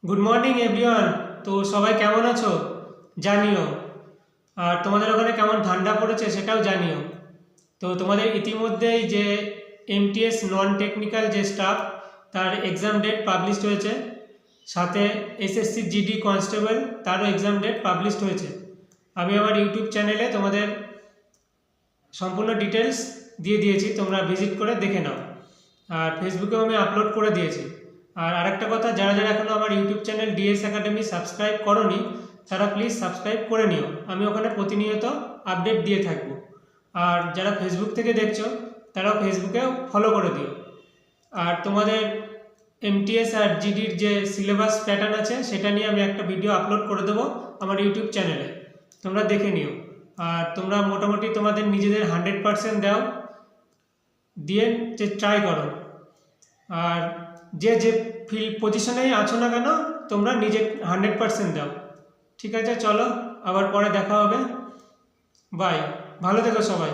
Good morning everyone. তো সবাই কেমন আছো জানিও। আর তোমাদের ওখানে কেমন ঠান্ডা পড়েছে সেটাও জানিও। তো তোমাদের ইতিমধ্যেই যে এমটিএস নন টেকনিক্যাল যে স্টাফ তার এক্সাম ডেট পাবলিশড হয়েছে, সাথে এসএসসি জিডি কনস্টেবল তারও এক্সাম ডেট পাবলিশড হয়েছে। আমি আমার ইউটিউব চ্যানেলে তোমাদের সম্পূর্ণ ডিটেলস দিয়ে দিয়েছি, তোমরা ভিজিট করে দেখে নাও। আর ফেসবুকেও আমি আপলোড করে দিয়েছি। আর আরেকটা কথা, যারা যারা এখনও আমার YouTube channel DS academy subscribe করোনি তারা প্লিজ সাবস্ক্রাইব করে নিও, আমি ওখানে প্রতিনিয়ত আপডেট দিয়ে থাকবো। আর যারা ফেসবুক থেকে দেখছো তারাও ফেসবুকেও ফলো করে দিও। আর তোমাদের এমটিএস আর জিডির যে সিলেবাস প্যাটার্ন আছে সেটা নিয়ে আমি একটা ভিডিও আপলোড করে দেবো আমার ইউটিউব চ্যানেলে, তোমরা দেখে নিও। আর তোমরা মোটামুটি তোমাদের নিজেদের 100% দাও, দিয়ে যে ট্রাই করো। আর যে যে পজিশনেই আছো না কেন তোমরা নিজে 100% দাও। ঠিক আছে, চলো আবার পরে দেখা হবে। বাই, ভালো থেকো সবাই।